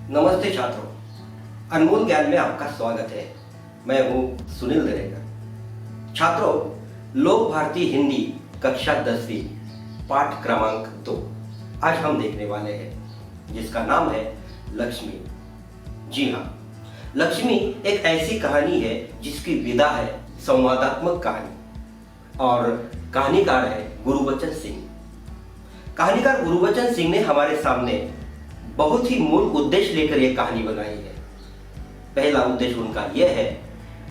नमस्ते छात्रों, अनमोल ज्ञान में आपका स्वागत है। मैं हूं सुनील दरेकर। छात्रों, लोक भारती हिंदी कक्षा 10वीं पाठ क्रमांक 2 आज हम देखने वाले हैं, जिसका नाम है लक्ष्मी। जी हाँ, लक्ष्मी एक ऐसी कहानी है जिसकी विधा है संवादात्मक कहानी और कहानीकार है गुरुबचन सिंह। कहानीकार गुरुबचन सिंह ने हमारे सामने बहुत ही मूल उद्देश्य लेकर यह कहानी बनाई है। पहला उद्देश्य उनका यह है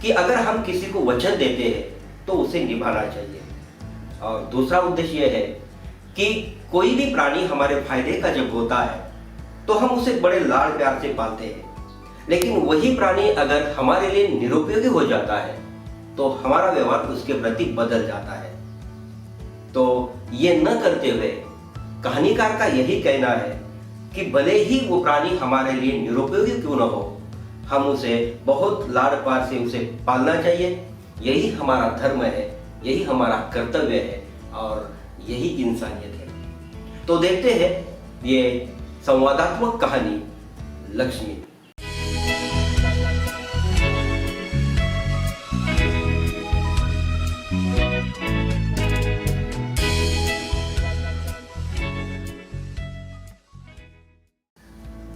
कि अगर हम किसी को वचन देते हैं तो उसे निभाना चाहिए, और दूसरा उद्देश्य यह है कि कोई भी प्राणी हमारे फायदे का जब होता है तो हम उसे बड़े लाड प्यार से पालते हैं, लेकिन वही प्राणी अगर हमारे लिए निरुपयोगी हो जाता है तो हमारा व्यवहार उसके प्रति बदल जाता है। तो ये न करते हुए कहानीकार का यही कहना है कि भले ही वो प्राणी हमारे लिए निरुपयोगी क्यों न हो, हम उसे बहुत लाड़ प्यार से उसे पालना चाहिए। यही हमारा धर्म है, यही हमारा कर्तव्य है और यही इंसानियत है। तो देखते हैं ये संवादात्मक कहानी लक्ष्मी।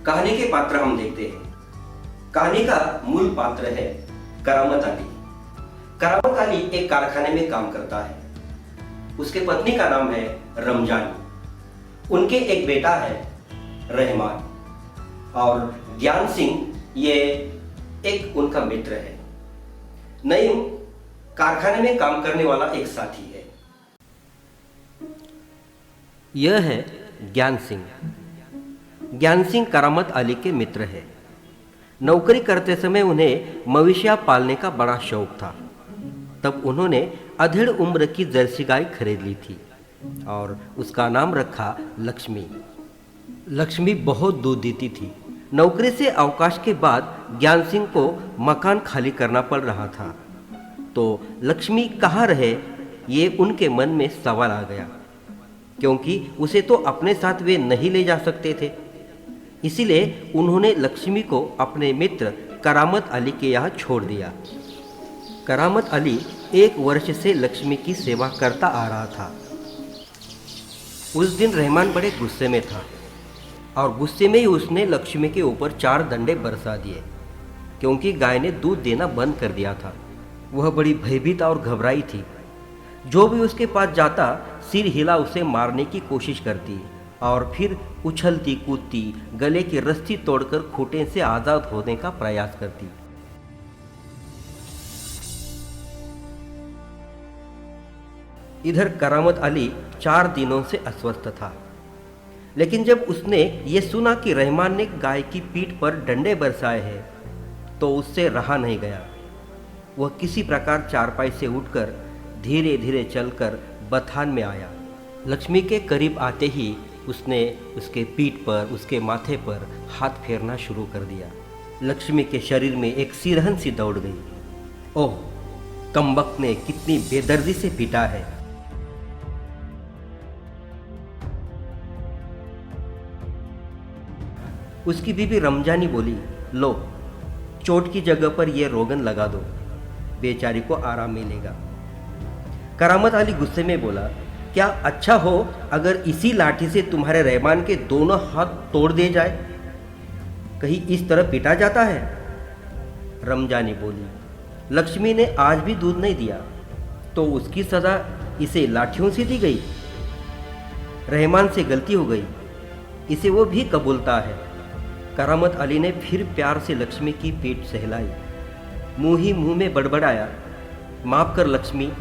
कहानी के पात्र हम देखते हैं। कहानी का मूल पात्र है करामत अली। करामत अली एक कारखाने में काम करता है। उसके पत्नी का नाम है रमजानी। उनके एक बेटा है रहमान, और ज्ञान सिंह ये एक उनका मित्र है। नईम कारखाने में काम करने वाला एक साथी है। यह है ज्ञान सिंह। ज्ञान सिंह करामत अली के मित्र है। नौकरी करते समय उन्हें मवेशियां पालने का बड़ा शौक था। तब उन्होंने अधेड़ उम्र की जर्सी गाय खरीद ली थी और उसका नाम रखा लक्ष्मी। लक्ष्मी बहुत दूध देती थी। नौकरी से अवकाश के बाद ज्ञान सिंह को मकान खाली करना पड़ रहा था, तो लक्ष्मी कहाँ रहे ये उनके मन में सवाल आ गया, क्योंकि उसे तो अपने साथ वे नहीं ले जा सकते थे। इसीलिए उन्होंने लक्ष्मी को अपने मित्र करामत अली के यहाँ छोड़ दिया। करामत अली 1 वर्ष से लक्ष्मी की सेवा करता आ रहा था। उस दिन रहमान बड़े गुस्से में था और गुस्से में ही उसने लक्ष्मी के ऊपर 4 डंडे बरसा दिए, क्योंकि गाय ने दूध देना बंद कर दिया था। वह बड़ी भयभीत और घबराई थी। जो भी उसके पास जाता सिर हिला उसे मारने की कोशिश करती और फिर उछलती कूदती गले की रस्सी तोड़कर खूंटे से आजाद होने का प्रयास करती। इधर करामत अली 4 दिनों से अस्वस्थ था, लेकिन जब उसने ये सुना कि रहमान ने गाय की पीठ पर डंडे बरसाए हैं तो उससे रहा नहीं गया। वह किसी प्रकार चारपाई से उठकर धीरे धीरे चलकर बथान में आया। लक्ष्मी के करीब आते ही उसने उसके पीठ पर, उसके माथे पर हाथ फेरना शुरू कर दिया। लक्ष्मी के शरीर में एक सिरहन सी दौड़ गई। ओह, कमबख्त ने कितनी बेदर्दी से पीटा है। उसकी बीबी रमजानी बोली, लो, चोट की जगह पर यह रोगन लगा दो, बेचारी को आराम मिलेगा। करामत अली गुस्से में बोला, क्या अच्छा हो अगर इसी लाठी से तुम्हारे रहमान के दोनों हाथ तोड़ दिए जाए? कहीं इस तरह पीटा जाता है? रमजानी बोली, लक्ष्मी ने आज भी दूध नहीं दिया तो उसकी सजा इसे लाठियों से दी गई। रहमान से गलती हो गई, इसे वो भी कबूलता है। करामत अली ने फिर प्यार से लक्ष्मी की पीठ सहलाई। मुंह ही मुंह में बड़बड़ाया, माफ कर लक्ष्मी,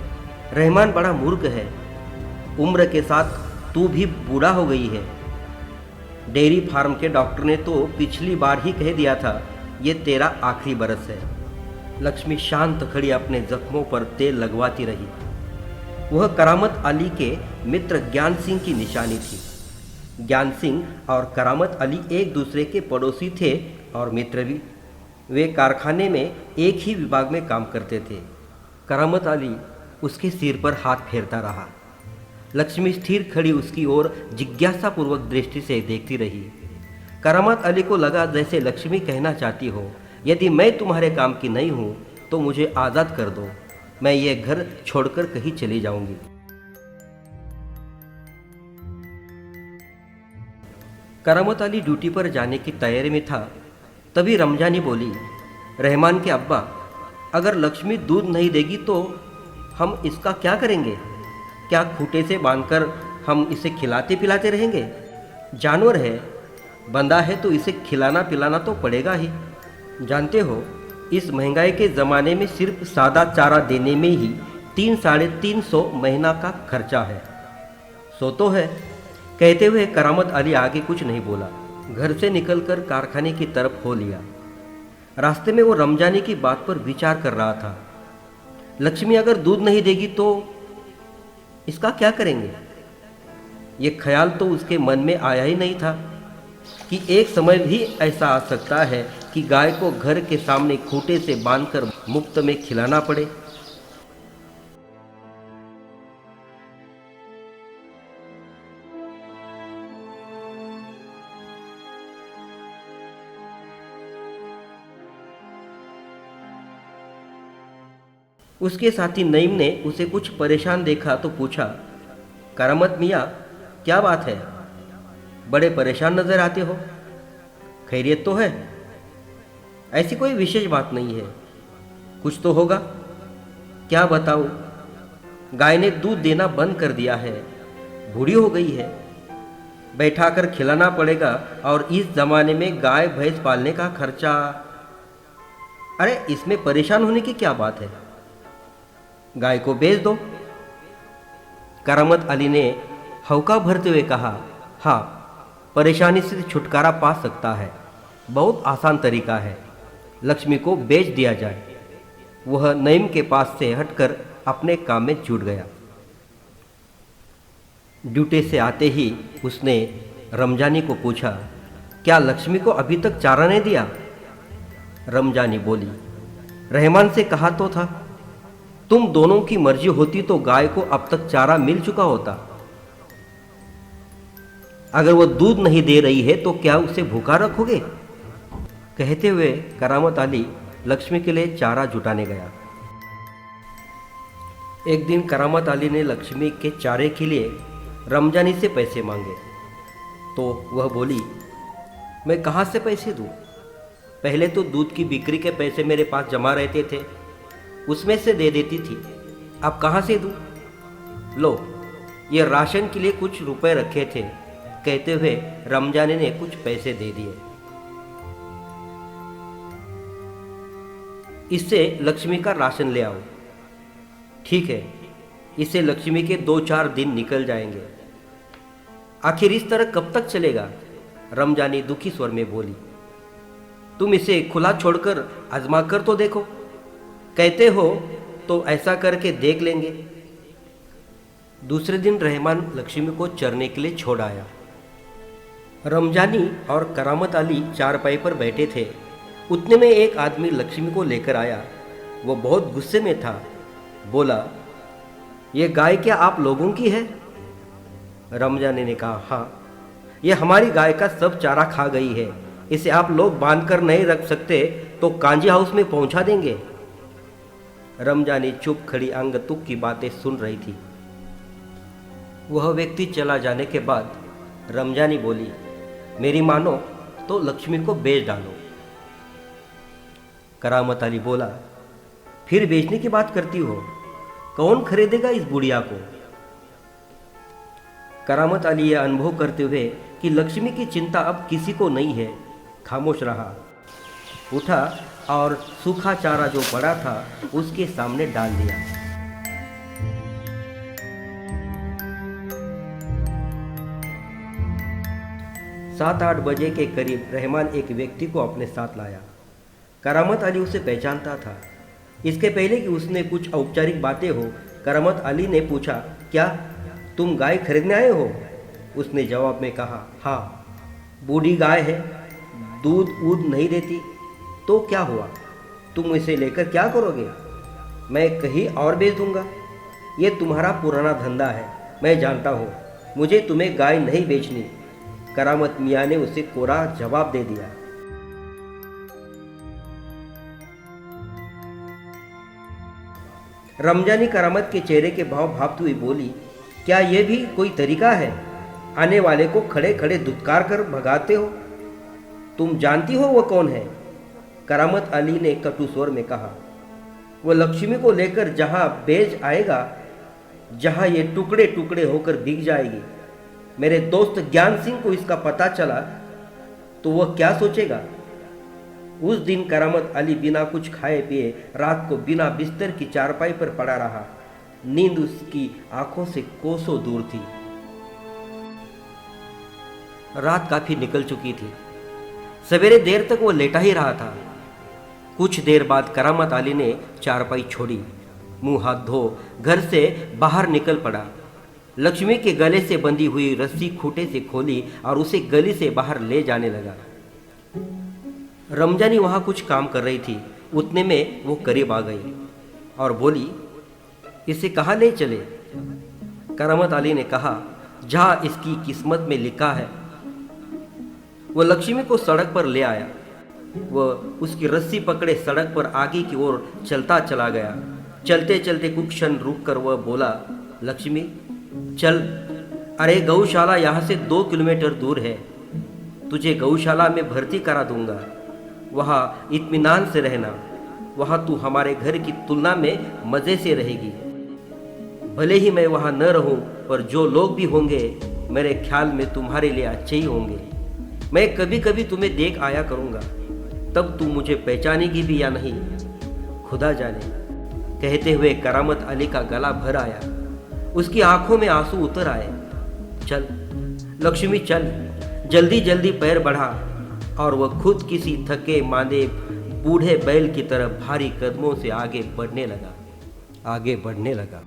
रहमान बड़ा मूर्ख है। उम्र के साथ तू भी बूढ़ा हो गई है। डेयरी फार्म के डॉक्टर ने तो पिछली बार ही कह दिया था ये तेरा आखिरी बरस है। लक्ष्मी शांत खड़ी अपने जख्मों पर तेल लगवाती रही। वह करामत अली के मित्र ज्ञान सिंह की निशानी थी। ज्ञान सिंह और करामत अली एक दूसरे के पड़ोसी थे और मित्र भी। वे कारखाने में एक ही विभाग में काम करते थे। करामत अली उसके सिर पर हाथ फेरता रहा। लक्ष्मी स्थिर खड़ी उसकी ओर जिज्ञासापूर्वक दृष्टि से देखती रही। करामत अली को लगा जैसे लक्ष्मी कहना चाहती हो, यदि मैं तुम्हारे काम की नहीं हूं तो मुझे आज़ाद कर दो, मैं ये घर छोड़कर कहीं चली जाऊंगी। करामत अली ड्यूटी पर जाने की तैयारी में था, तभी रमजानी बोली, रहमान के अब्बा, अगर लक्ष्मी दूध नहीं देगी तो हम इसका क्या करेंगे? क्या खूंटे से बांधकर हम इसे खिलाते पिलाते रहेंगे? जानवर है, बंदा है तो इसे खिलाना पिलाना तो पड़ेगा ही। जानते हो, इस महंगाई के ज़माने में सिर्फ सादा चारा देने में ही 300-350 महीना का खर्चा है। सो तो है। कहते हुए करामत अली आगे कुछ नहीं बोला, घर से निकलकर कारखाने की तरफ हो लिया। रास्ते में वो रमजानी की बात पर विचार कर रहा था। लक्ष्मी अगर दूध नहीं देगी तो इसका क्या करेंगे? ये ख्याल तो उसके मन में आया ही नहीं था कि एक समय भी ऐसा आ सकता है कि गाय को घर के सामने खूंटे से बांधकर मुफ्त में खिलाना पड़े। उसके साथी नईम ने उसे कुछ परेशान देखा तो पूछा, करामत मियाँ, क्या बात है? बड़े परेशान नजर आते हो, खैरियत तो है? ऐसी कोई विशेष बात नहीं है, कुछ तो होगा। क्या बताऊं, गाय ने दूध देना बंद कर दिया है, बूढ़ी हो गई है, बैठा कर खिलाना पड़ेगा, और इस जमाने में गाय भैंस पालने का खर्चा। अरे इसमें परेशान होने की क्या बात है, गाय को बेच दो। करामत अली ने हौका भरते हुए कहा, हाँ, परेशानी से छुटकारा पा सकता है, बहुत आसान तरीका है, लक्ष्मी को बेच दिया जाए। वह नईम के पास से हटकर अपने काम में जुट गया। ड्यूटी से आते ही उसने रमजानी को पूछा, क्या लक्ष्मी को अभी तक चारा नहीं दिया? रमजानी बोली, रहमान से कहा तो था, तुम दोनों की मर्जी होती तो गाय को अब तक चारा मिल चुका होता। अगर वो दूध नहीं दे रही है तो क्या उसे भूखा रखोगे? कहते हुए करामत अली लक्ष्मी के लिए चारा जुटाने गया। एक दिन करामत अली ने लक्ष्मी के चारे के लिए रमजानी से पैसे मांगे तो वह बोली, मैं कहाँ से पैसे दूँ? पहले तो दूध की बिक्री के पैसे मेरे पास जमा रहते थे, उसमें से दे देती थी, अब कहाँ से दूँ? लो, ये राशन के लिए कुछ रुपए रखे थे। कहते हुए रमजानी ने कुछ पैसे दे दिए। इससे लक्ष्मी का राशन ले आओ। ठीक है, इससे लक्ष्मी के 2-4 दिन निकल जाएंगे। आखिर इस तरह कब तक चलेगा? रमजानी दुखी स्वर में बोली, तुम इसे खुला छोड़कर आजमा कर तो देखो, कहते हो तो ऐसा करके देख लेंगे। दूसरे दिन रहमान लक्ष्मी को चरने के लिए छोड़ आया। रमजानी और करामत अली चारपाई पर बैठे थे, उतने में एक आदमी लक्ष्मी को लेकर आया। वो बहुत गुस्से में था, बोला, ये गाय क्या आप लोगों की है? रमजानी ने कहा, हाँ, ये हमारी गाय का सब चारा खा गई है, इसे आप लोग बांध कर नहीं रख सकते तो कांजी हाउस में पहुंचा देंगे। रमजानी चुप खड़ी अंग तुक की बातें सुन रही थी। वह व्यक्ति चला जाने के बाद रमजानी बोली, मेरी मानो तो लक्ष्मी को बेच डालो। करामत अली बोला, फिर बेचने की बात करती हो, कौन खरीदेगा इस बुढ़िया को? करामत अली यह अनुभव करते हुए कि लक्ष्मी की चिंता अब किसी को नहीं है, खामोश रहा। उठा और सूखा चारा जो पड़ा था उसके सामने डाल दिया। 7-8 बजे के करीब रहमान एक व्यक्ति को अपने साथ लाया। करामत अली उसे पहचानता था। इसके पहले कि उसने कुछ औपचारिक बातें हो, करामत अली ने पूछा, क्या तुम गाय खरीदने आए हो? उसने जवाब में कहा, हाँ, बूढ़ी गाय है, दूध ऊध नहीं देती, तो क्या हुआ? तुम इसे लेकर क्या करोगे? मैं कहीं और बेच दूंगा। ये तुम्हारा पुराना धंधा है, मैं जानता हूँ, मुझे तुम्हें गाय नहीं बेचनी। करामत मियाँ ने उसे कोरा जवाब दे दिया। रमजानी करामत के चेहरे के भाव भापती हुई बोली, क्या यह भी कोई तरीका है? आने वाले को खड़े खड़े धुतकार कर भगाते हो? तुम जानती हो वो कौन है? करामत अली ने कटु स्वर में कहा। वो लक्ष्मी को लेकर जहां बेज आएगा, जहां ये टुकड़े टुकड़े होकर बिक जाएगी। मेरे दोस्त ज्ञान सिंह को इसका पता चला तो वह क्या सोचेगा? उस दिन करामत अली बिना कुछ खाए पिए रात को बिना बिस्तर की चारपाई पर पड़ा रहा। नींद उसकी आंखों से कोसों दूर थी। रात काफी निकल चुकी थी। सवेरे देर तक वो लेटा ही रहा था। कुछ देर बाद करामत अली ने चारपाई छोड़ी, मुंह हाथ धो घर से बाहर निकल पड़ा। लक्ष्मी के गले से बंधी हुई रस्सी खूंटे से खोली और उसे गली से बाहर ले जाने लगा। रमजानी वहां कुछ काम कर रही थी। उतने में वो करीब आ गई और बोली, इसे कहाँ ले चले? करामत अली ने कहा, जहां इसकी किस्मत में लिखा है। वो लक्ष्मी को सड़क पर ले आया। वह उसकी रस्सी पकड़े सड़क पर आगे की ओर चलता चला गया। चलते चलते कुछ क्षण रुक कर वह बोला, लक्ष्मी चल, अरे गौशाला यहाँ से 2 किलोमीटर दूर है। तुझे गौशाला में भर्ती करा दूंगा। वहाँ इत्मीनान से रहना। वहाँ तू हमारे घर की तुलना में मज़े से रहेगी। भले ही मैं वहाँ न रहूँ, पर जो लोग भी होंगे मेरे ख्याल में तुम्हारे लिए अच्छे ही होंगे। मैं कभी कभी तुम्हें देख आया करूँगा, तब तू मुझे पहचानेगी भी या नहीं, खुदा जाने। कहते हुए करामत अली का गला भर आया। उसकी आंखों में आंसू उतर आए। चल लक्ष्मी चल, जल्दी जल्दी पैर बढ़ा। और वह खुद किसी थके मांदे बूढ़े बैल की तरह भारी कदमों से आगे बढ़ने लगा।